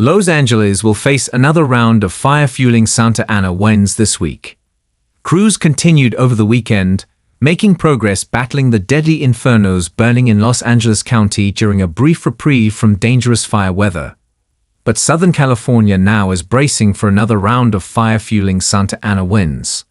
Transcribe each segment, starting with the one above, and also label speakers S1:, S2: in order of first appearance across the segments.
S1: Los Angeles will face another round of fire-fueling Santa Ana winds this week. Crews continued over the weekend, making progress battling the deadly infernos burning in Los Angeles County during a brief reprieve from dangerous fire weather. But Southern California now is bracing for another round of fire-fueling Santa Ana winds.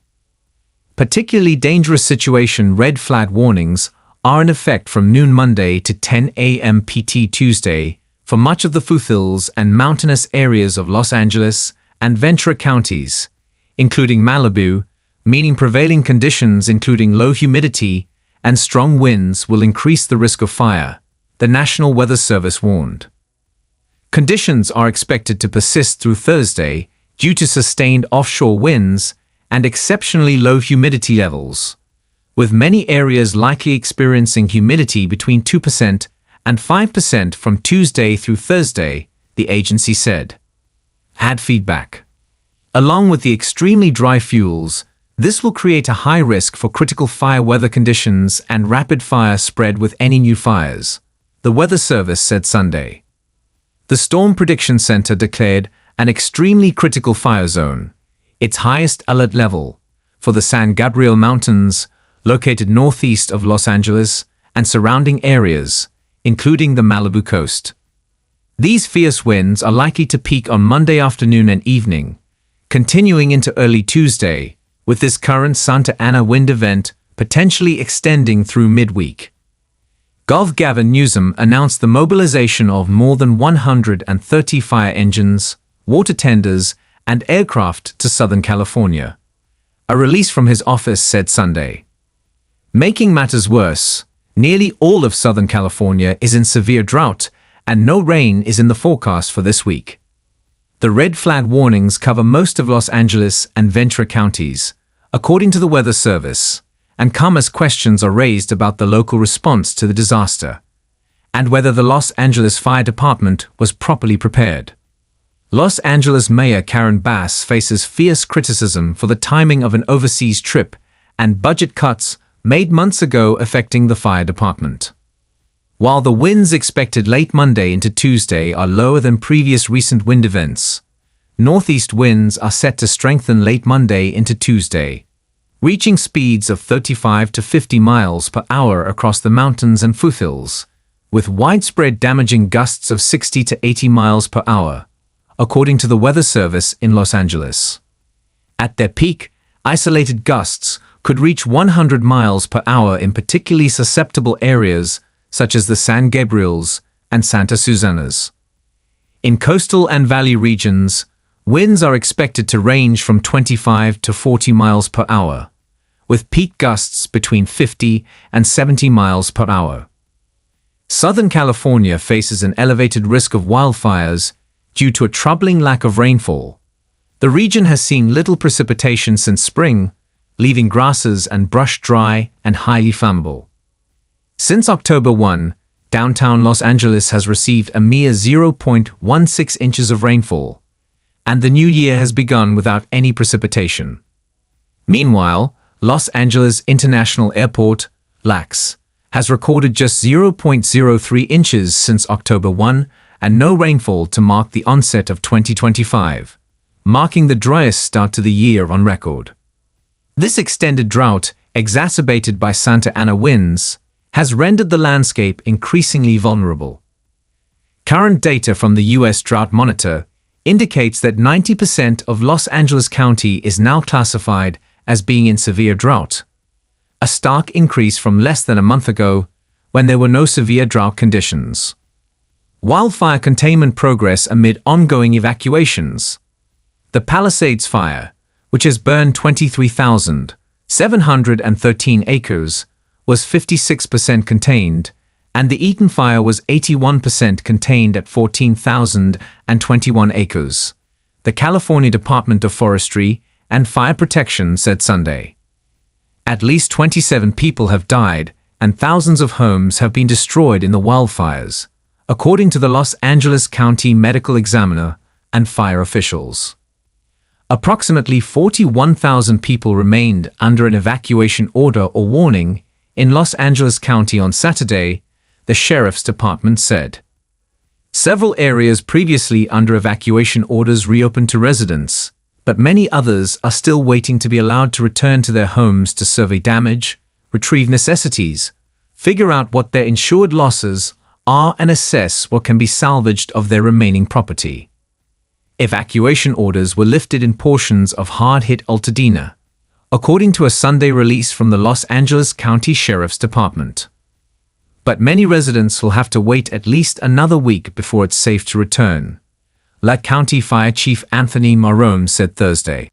S1: Particularly dangerous situation red flag warnings are in effect from noon Monday to 10 a.m. PT Tuesday for much of the foothills and mountainous areas of Los Angeles and Ventura counties, including Malibu, meaning prevailing conditions including low humidity and strong winds will increase the risk of fire, the National Weather Service warned. Conditions are expected to persist through Thursday due to sustained offshore winds and exceptionally low humidity levels, with many areas likely experiencing humidity between 2% and 5% from Tuesday through Thursday, the agency said. Had feedback. Along with the extremely dry fuels, this will create a high risk for critical fire weather conditions and rapid fire spread with any new fires, the Weather Service said Sunday. The Storm Prediction Center declared an extremely critical fire zone, its highest alert level, for the San Gabriel Mountains, located northeast of Los Angeles and surrounding areas, including the Malibu coast. These fierce winds are likely to peak on Monday afternoon and evening, continuing into early Tuesday, with this current Santa Ana wind event potentially extending through midweek. Gov. Gavin Newsom announced the mobilization of more than 130 fire engines, water tenders, and aircraft to Southern California. A release from his office said Sunday. Making matters worse, nearly all of Southern California is in severe drought, and no rain is in the forecast for this week. The red flag warnings cover most of Los Angeles and Ventura counties, according to the Weather Service, and come as questions are raised about the local response to the disaster, and whether the Los Angeles Fire Department was properly prepared. Los Angeles Mayor Karen Bass faces fierce criticism for the timing of an overseas trip and budget cuts made months ago affecting the fire department. While the winds expected late Monday into Tuesday are lower than previous recent wind events, northeast winds are set to strengthen late Monday into Tuesday, reaching speeds of 35 to 50 miles per hour across the mountains and foothills, with widespread damaging gusts of 60 to 80 miles per hour, according to the Weather Service in Los Angeles. At their peak, isolated gusts could reach 100 miles per hour in particularly susceptible areas such as the San Gabriels and Santa Susanas. In coastal and valley regions, winds are expected to range from 25 to 40 miles per hour, with peak gusts between 50 and 70 miles per hour. Southern California faces an elevated risk of wildfires due to a troubling lack of rainfall. The region has seen little precipitation since spring, leaving grasses and brush dry and highly flammable. Since October 1, downtown Los Angeles has received a mere 0.16 inches of rainfall, and the new year has begun without any precipitation. Meanwhile, Los Angeles International Airport, LAX, has recorded just 0.03 inches since October 1 and no rainfall to mark the onset of 2025, marking the driest start to the year on record. This extended drought, exacerbated by Santa Ana winds, has rendered the landscape increasingly vulnerable. Current data from the U.S. Drought Monitor indicates that 90% of Los Angeles County is now classified as being in severe drought, a stark increase from less than a month ago when there were no severe drought conditions. Wildfire containment progress amid ongoing evacuations. The Palisades Fire, which has burned 23,713 acres, was 56% contained, and the Eaton Fire was 81% contained at 14,021 acres, the California Department of Forestry and Fire Protection said Sunday. At least 27 people have died and thousands of homes have been destroyed in the wildfires, according to the Los Angeles County Medical Examiner and fire officials. Approximately 41,000 people remained under an evacuation order or warning in Los Angeles County on Saturday, the Sheriff's Department said. Several areas previously under evacuation orders reopened to residents, but many others are still waiting to be allowed to return to their homes to survey damage, retrieve necessities, figure out what their insured losses are, and assess what can be salvaged of their remaining property. Evacuation orders were lifted in portions of hard-hit Altadena, according to a Sunday release from the Los Angeles County Sheriff's Department. But many residents will have to wait at least another week before it's safe to return, La County Fire Chief Anthony Marone said Thursday.